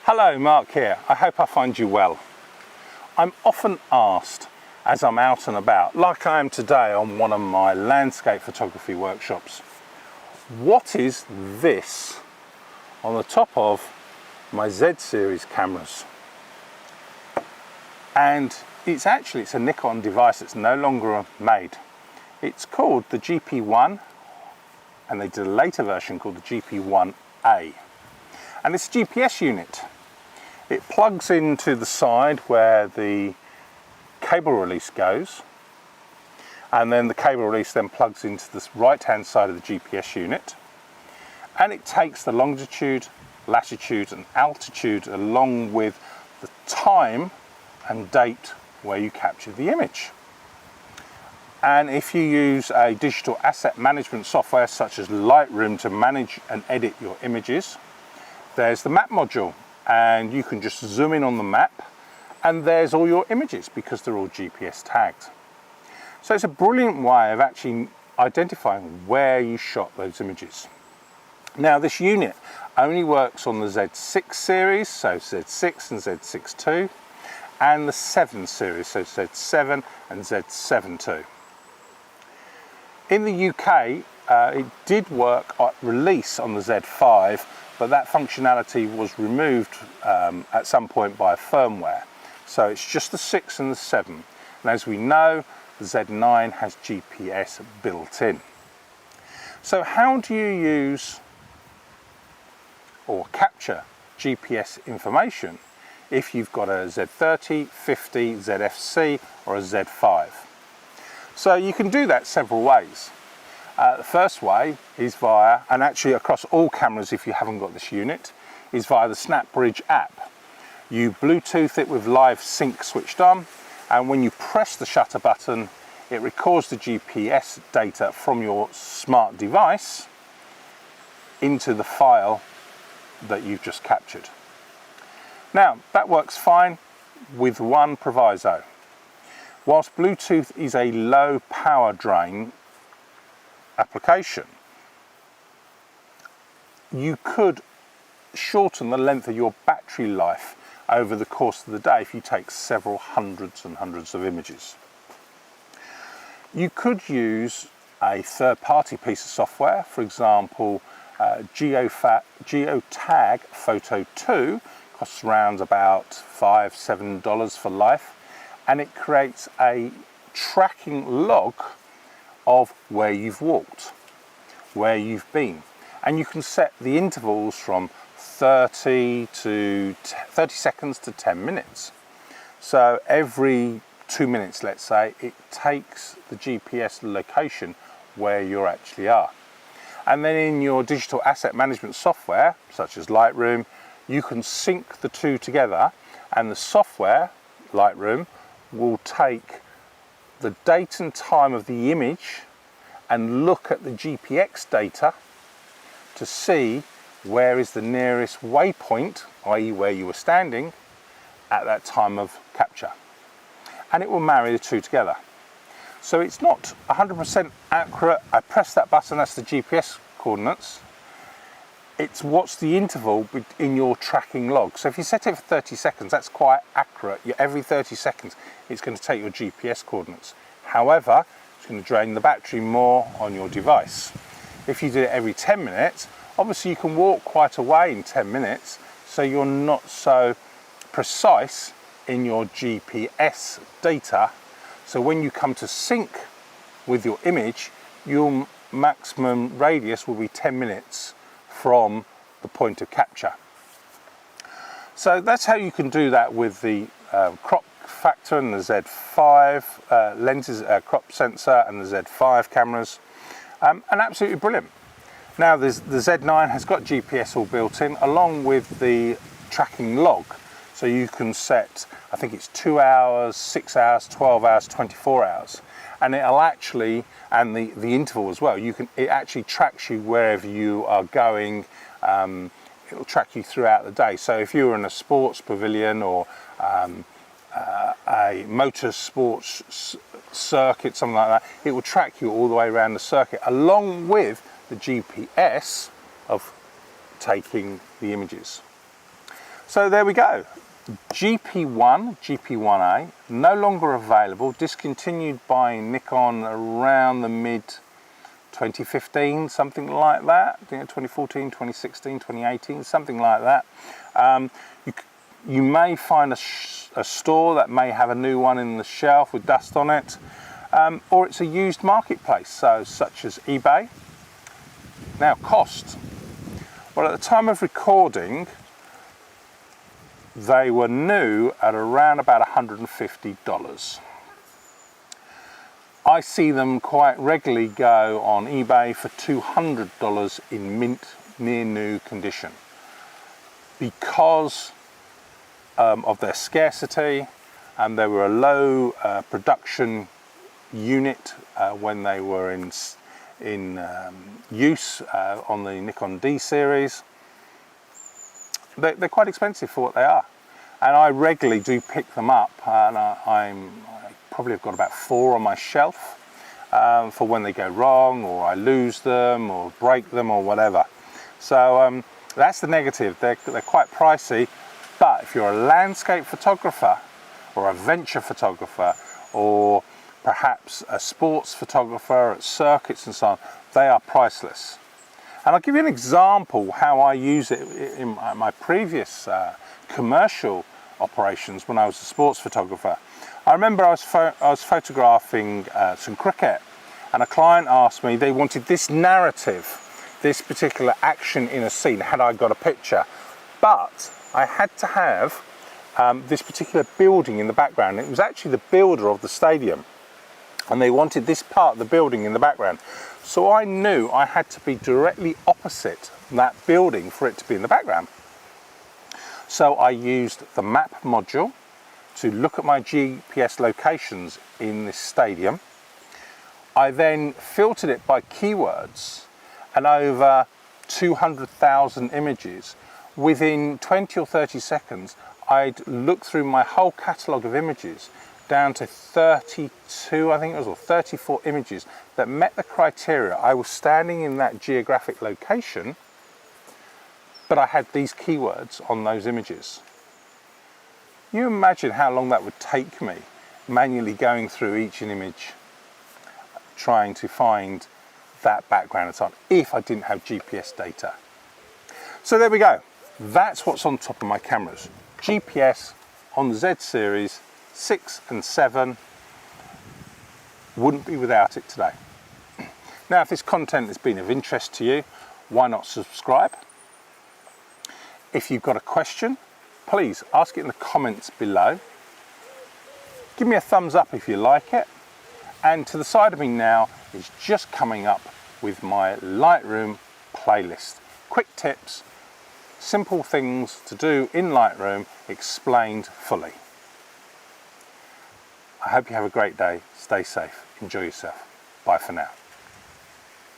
Hello, Mark here. I hope I find you well. I'm often asked as I'm out and about, like I am today on one of my landscape photography workshops, what is this on the top of my Z Series cameras? And it's a Nikon device that's no longer made. It's called the GP-1, and they did a later version called the GP-1A. And it's a GPS unit. It plugs into the side where the cable release goes, and then the cable release then plugs into the right hand side of the GPS unit, and it takes the longitude, latitude and altitude along with the time and date where you captured the image. And if you use a digital asset management software such as Lightroom to manage and edit your images, there's the map module, and you can just zoom in on the map and there's all your images because they're all GPS tagged. So it's a brilliant way of actually identifying where you shot those images. Now this unit only works on the Z series, so Z6 and Z6 II, and the 7 series, so Z7 and Z7 II. In the UK, it did work at release on the Z5, but that functionality was removed at some point by firmware. So it's just the 6 and the 7. And as we know, the Z9 has GPS built in. So how do you use or capture GPS information if you've got a Z30, 50, ZFC or a Z5? So you can do that several ways. The first way is via, and actually across all cameras if you haven't got this unit, is via the SnapBridge app. You Bluetooth it with live sync switched on, and when you press the shutter button, it records the GPS data from your smart device into the file that you've just captured. Now, that works fine with one proviso. Whilst Bluetooth is a low power drain application, you could shorten the length of your battery life over the course of the day if you take several hundreds and hundreds of images. You could use a third-party piece of software, for example, Geotag Photo 2, costs around about $5–7 for life, and it creates a tracking log of where you've walked, where you've been, and you can set the intervals from 30 seconds to 10 minutes. So every 2 minutes, let's say, it takes the GPS location where you actually are. And then in your digital asset management software, such as Lightroom, you can sync the two together, and the software, Lightroom, will take the date and time of the image and look at the GPX data to see where is the nearest waypoint, i.e. where you were standing at that time of capture. And it will marry the two together. So it's not 100% accurate. I press that button, that's the GPS coordinates. It's what's the interval in your tracking log. So if you set it for 30 seconds, that's quite accurate. Every 30 seconds, it's going to take your GPS coordinates. However, it's going to drain the battery more on your device. If you do it every 10 minutes, obviously you can walk quite a way in 10 minutes, so you're not so precise in your GPS data. So when you come to sync with your image, your maximum radius will be 10 minutes from the point of capture. So that's how you can do that with the crop factor and the Z5 lenses, crop sensor and the Z5 cameras, and absolutely brilliant. Now the Z9 has got GPS all built in along with the tracking log. So you can set, I think it's 2 hours, 6 hours, 12 hours, 24 hours. And it'll actually, and the interval as well, it actually tracks you wherever you are going. It'll track you throughout the day. So if you're in a sports pavilion or a motor sports circuit, something like that, it will track you all the way around the circuit along with the GPS of taking the images. So there we go. GP-1, GP-1A, no longer available, discontinued by Nikon around the mid 2015, something like that, 2014, 2016, 2018, something like that. You may find a store that may have a new one in the shelf with dust on it, or it's a used marketplace, so such as eBay. Now, cost. Well, at the time of recording, they were new at around about $150. I see them quite regularly go on eBay for $200 in mint, near new condition. Because of their scarcity, and they were a low production unit when they were in use on the Nikon Z Series. They're quite expensive for what they are, and I regularly do pick them up, and I probably have got about 4 on my shelf for when they go wrong, or I lose them or break them or whatever. So that's the negative. They're quite pricey, but if you're a landscape photographer or a venture photographer or perhaps a sports photographer at circuits and so on, they are priceless. And I'll give you an example how I use it in my previous commercial operations when I was a sports photographer. I remember I was photographing some cricket, and a client asked me, they wanted this narrative, this particular action in a scene, had I got a picture. But I had to have this particular building in the background. It was actually the builder of the stadium, and they wanted this part of the building in the background. So I knew I had to be directly opposite that building for it to be in the background. So I used the map module to look at my GPS locations in this stadium. I then filtered it by keywords, and over 200,000 images. Within 20 or 30 seconds, I'd look through my whole catalogue of images down to 32, I think it was, or 34 images that met the criteria. I was standing in that geographic location, but I had these keywords on those images. You imagine how long that would take me manually going through each image, trying to find that background and so on, if I didn't have GPS data. So there we go. That's what's on top of my cameras. GPS on the Z Series 6 and 7. Wouldn't be without it today. Now, if this content has been of interest to you, why not subscribe? If you've got a question, please ask it in the comments below. Give me a thumbs up if you like it. And to the side of me now is just coming up with my Lightroom playlist. Quick tips, simple things to do in Lightroom, explained fully. I hope you have a great day. Stay safe. Enjoy yourself. Bye for now.